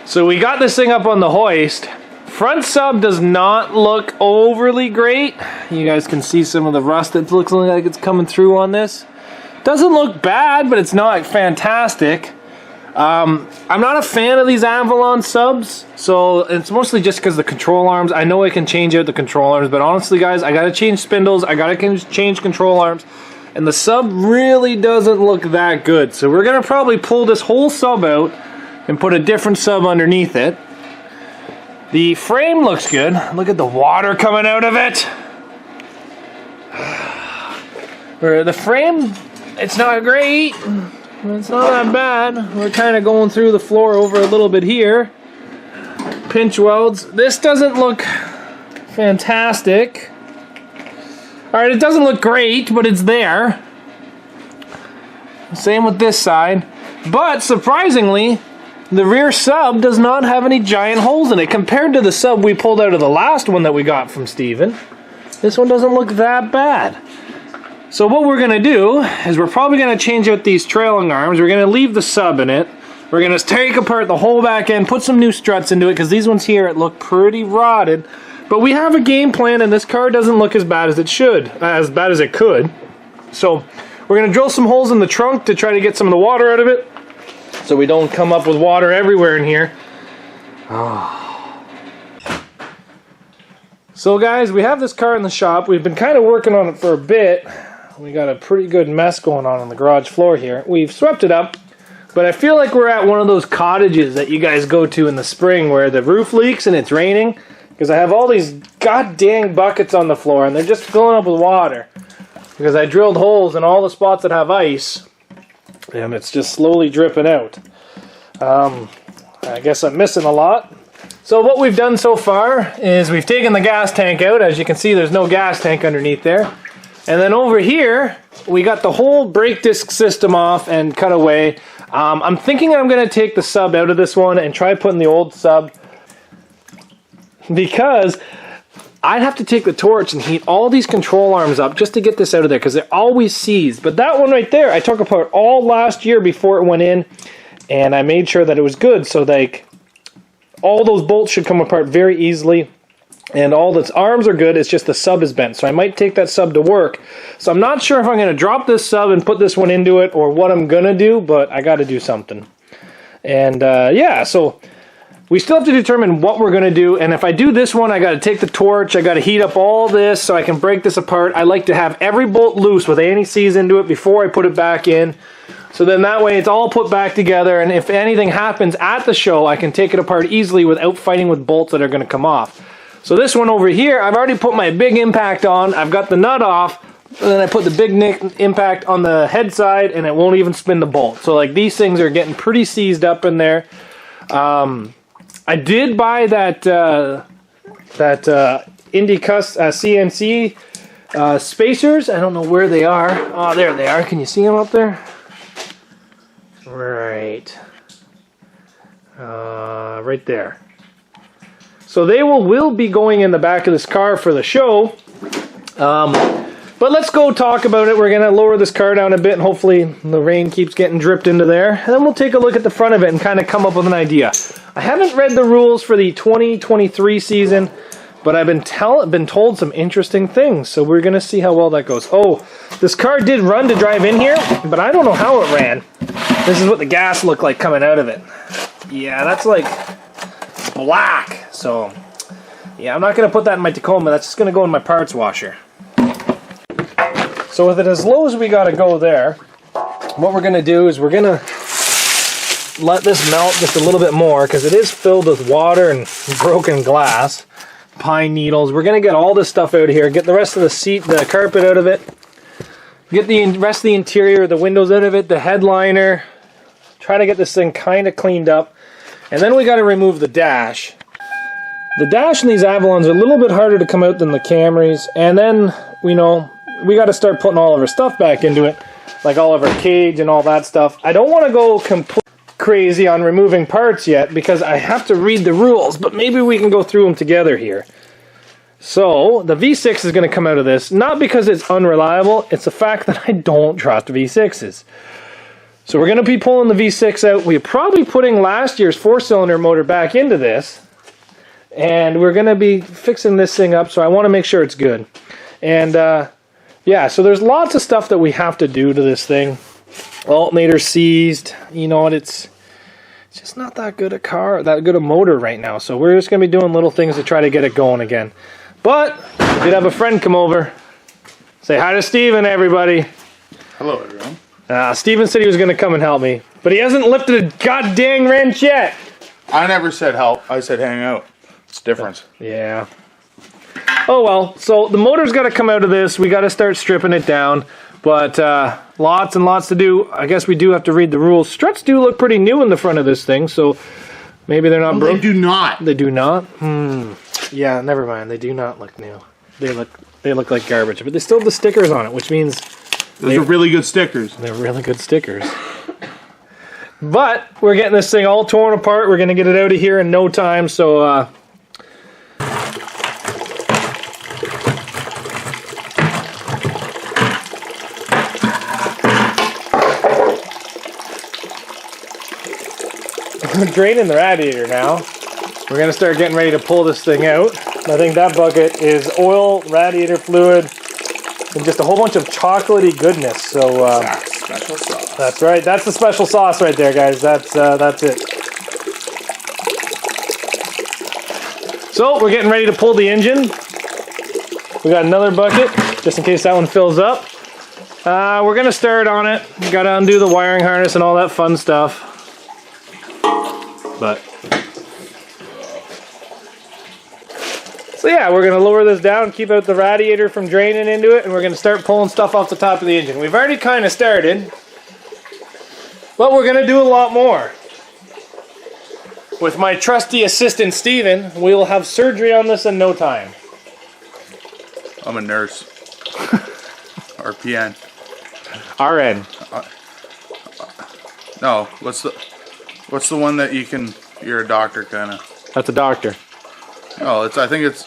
So we got this thing up on the hoist. Front sub does not look overly great. You guys can see some of the rust that looks like it's coming through on this. Doesn't look bad, but it's not fantastic. I'm not a fan of these Avalon subs, so it's mostly just because the control arms. I know I can change out the control arms, but honestly guys, I gotta change spindles, I gotta change control arms, and the sub really doesn't look that good. So we're gonna probably pull this whole sub out and put a different sub underneath it. The frame looks good. Look at the water coming out of it. The frame, it's not great. It's not that bad. We're kind of going through the floor over a little bit here. Pinch welds. This doesn't look fantastic. Alright, it doesn't look great, but it's there. Same with this side. But surprisingly, the rear sub does not have any giant holes in it. Compared to the sub we pulled out of the last one that we got from Steven, this one doesn't look that bad. So what we're going to do is we're probably going to change out these trailing arms. We're going to leave the sub in it. We're going to take apart the whole back end, put some new struts into it, because these ones here look pretty rotted. But we have a game plan, and this car doesn't look as bad as it should, as bad as it could. So we're going to drill some holes in the trunk to try to get some of the water out of it, so we don't come up with water everywhere in here. Oh. So guys, we have this car in the shop. We've been kind of working on it for a bit. We got a pretty good mess going on the garage floor here. We've swept it up, but I feel like we're at one of those cottages that you guys go to in the spring where the roof leaks and it's raining, because I have all these goddamn buckets on the floor and they're just filling up with water because I drilled holes in all the spots that have ice and it's just slowly dripping out. I guess I'm missing a lot. So what we've done so far is we've taken the gas tank out. As you can see, there's no gas tank underneath there. And then over here, we got the whole brake disc system off and cut away. I'm thinking I'm going to take the sub out of this one and try putting the old sub, because I'd have to take the torch and heat all these control arms up just to get this out of there, because they're always seized. But that one right there, I took apart all last year before it went in, and I made sure that it was good. So like all those bolts should come apart very easily. And all its arms are good, it's just the sub is bent. So I might take that sub to work. So I'm not sure if I'm going to drop this sub and put this one into it or what I'm going to do, but I got to do something. And yeah, so we still have to determine what we're going to do. And if I do this one, I got to take the torch, I got to heat up all this so I can break this apart. I like to have every bolt loose with anti-seize into it before I put it back in. So then that way it's all put back together, and if anything happens at the show, I can take it apart easily without fighting with bolts that are going to come off. So this one over here, I've already put my big impact on. I've got the nut off, and then I put the big impact on the head side, and it won't even spin the bolt. So like these things are getting pretty seized up in there. I did buy that IndyCus CNC spacers. I don't know where they are. Oh, there they are. Can you see them up there? Right. Right there. So they will be going in the back of this car for the show. But let's go talk about it. We're going to lower this car down a bit, and hopefully the rain keeps getting dripped into there. And then we'll take a look at the front of it and kind of come up with an idea. I haven't read the rules for the 2023 season, but I've been told some interesting things. So we're going to see how well that goes. Oh, this car did run to drive in here, but I don't know how it ran. This is what the gas looked like coming out of it. Yeah, that's like black. So yeah, I'm not going to put that in my Tacoma. That's just going to go in my parts washer. So with it as low as we got to go there, what we're going to do is we're going to let this melt just a little bit more, because it is filled with water and broken glass, pine needles. We're going to get all this stuff out of here, get the rest of the seat, the carpet out of it, get the rest of the interior, the windows out of it, the headliner, try to get this thing kind of cleaned up. And then we got to remove the dash. The dash in these Avalons are a little bit harder to come out than the Camrys, and then, you know, we got to start putting all of our stuff back into it, like all of our cage and all that stuff. I don't want to go completely crazy on removing parts yet, because I have to read the rules, but maybe we can go through them together here. So the V6 is going to come out of this, not because it's unreliable, it's the fact that I don't trust V6s. So we're going to be pulling the V6 out. We're probably putting last year's 4-cylinder motor back into this. And we're going to be fixing this thing up, so I want to make sure it's good. And yeah, so there's lots of stuff that we have to do to this thing. Alternator seized. You know what, it's just not that good a car, that good a motor right now. So we're just going to be doing little things to try to get it going again. But we did have a friend come over. Say hi to Steven, everybody. Hello, everyone. Steven said he was going to come and help me, but he hasn't lifted a goddamn wrench yet. I never said help. I said hang out. It's different. Yeah. Oh well, so the motor's got to come out of this. We got to start stripping it down. But lots and lots to do. I guess we do have to read the rules. Struts do look pretty new in the front of this thing, so maybe they're not broken. They do not. They do not? Yeah, never mind. They do not look new. They look like garbage, but they still have the stickers on it, which means those are really good stickers. They're really good stickers. But we're getting this thing all torn apart. We're going to get it out of here in no time, so we're draining the radiator now. We're going to start getting ready to pull this thing out. I think that bucket is oil, radiator fluid, and just a whole bunch of chocolatey goodness. So Zacks special sauce. That's right. That's the special sauce right there, guys. That's it. So we're getting ready to pull the engine. We got another bucket, just in case that one fills up. We're going to start on it. We got to undo the wiring harness and all that fun stuff. But so yeah, we're going to lower this down, keep out the radiator from draining into it, and we're going to start pulling stuff off the top of the engine. We've already kind of started, but we're going to do a lot more. With my trusty assistant, Steven, we will have surgery on this in no time. I'm a nurse. RPN. RN. No, what's the one that you're a doctor kind of? That's a doctor. Oh, I think it's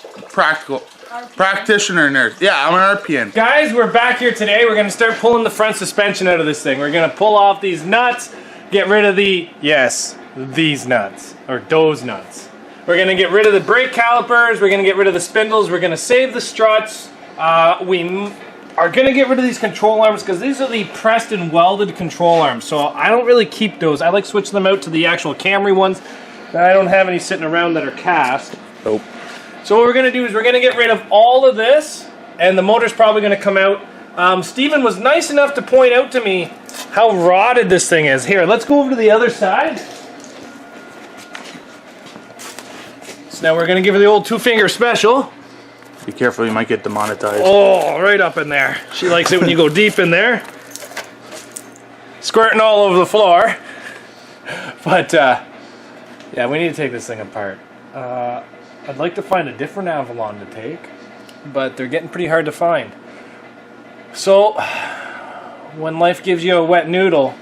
practitioner nurse. Yeah, I'm an RPN. Guys, we're back here today. We're going to start pulling the front suspension out of this thing. We're going to pull off these nuts, get rid of these nuts, or those nuts. We're going to get rid of the brake calipers. We're going to get rid of the spindles. We're going to save the struts. We are going to get rid of these control arms because these are the pressed and welded control arms. So I don't really keep those. I like switching them out to the actual Camry ones. I don't have any sitting around that are cast. Nope. So what we're going to do is we're going to get rid of all of this, and the motor's probably going to come out. Steven was nice enough to point out to me how rotted this thing is. Here, let's go over to the other side. So now we're going to give her the old 2-finger special. Be careful, you might get demonetized. Oh, right up in there. She likes it when you go deep in there. Squirting all over the floor. But, yeah, we need to take this thing apart. I'd like to find a different Avalon to take, but they're getting pretty hard to find. So, when life gives you a wet noodle,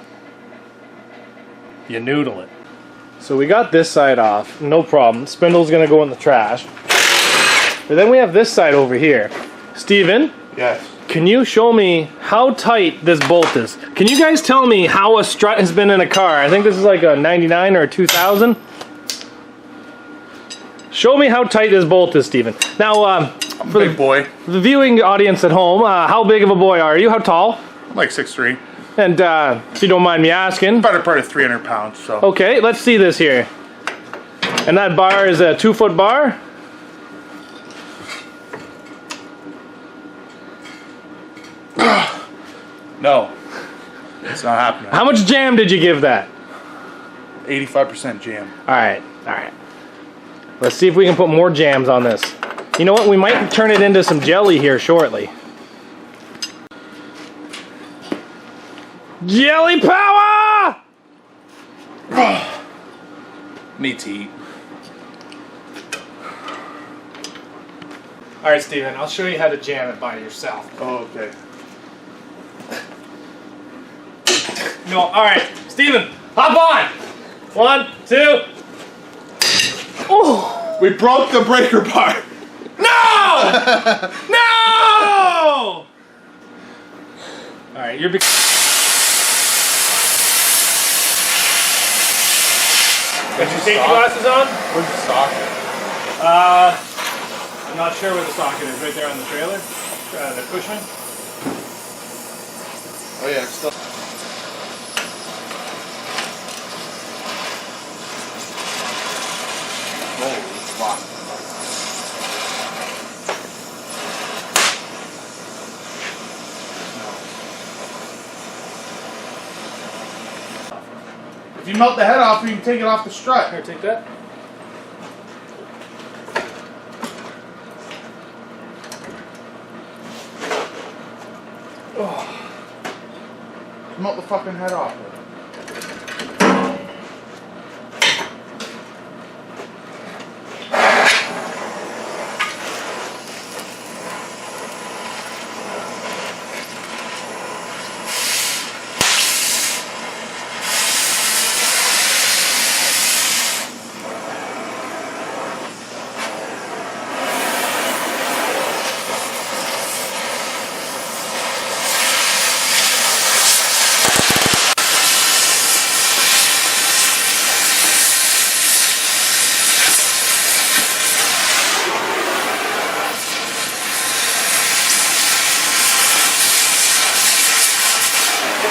you noodle it. So we got this side off, no problem. Spindle's gonna go in the trash. But then we have this side over here. Steven? Yes. Can you show me how tight this bolt is? Can you guys tell me how a strut has been in a car? I think this is like a 99 or a 2000. Show me how tight this bolt is, Steven. Now, I'm a big boy. For the viewing audience at home, how big of a boy are you? How tall? I'm like 6'3". And if you don't mind me asking. Better part of 300 pounds, so. Okay, let's see this here. And that bar is a 2-foot bar? No. It's not happening. How much jam did you give that? 85% jam. Alright, alright. Let's see if we can put more jams on this. You know what? We might turn it into some jelly here shortly. Jelly power! Needs to eat. Alright, Steven, I'll show you how to jam it by yourself. Oh, okay. No, alright. Steven, hop on! 1, 2. Oh! We broke the breaker bar. No! No! Alright, you're Got your safety glasses on? Where's the socket? I'm not sure where the socket is. Right there on the trailer, the cushion. Oh yeah, it's still. Holy fuck. If you melt the head off, you can take it off the strut. Here, take that. Oh. Melt the fucking head off.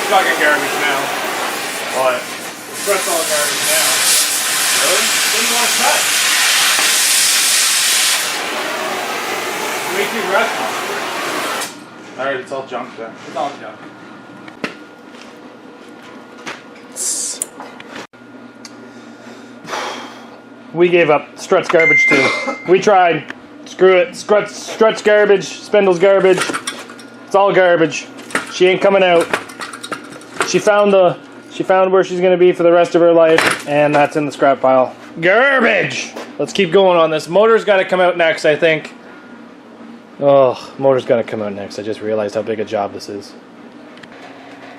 Fucking garbage now. What? That's all garbage now. Really? Didn't want to cut. Way too rusty. Alright, it's all junk then. It's all junk. We gave up. Strut's garbage too. We tried. Screw it. Strut's garbage. Spindle's garbage. It's all garbage. She ain't coming out. She found where she's gonna be for the rest of her life, and that's in the scrap pile. Garbage! Let's keep going on this. Motor's gotta come out next, I think. Oh, motor's gotta come out next. I just realized how big a job this is.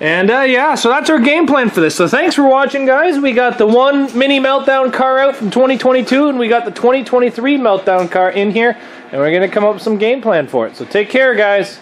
And yeah, so that's our game plan for this. So thanks for watching, guys. We got the one mini meltdown car out from 2022, and we got the 2023 meltdown car in here, and we're gonna come up with some game plan for it. So take care, guys.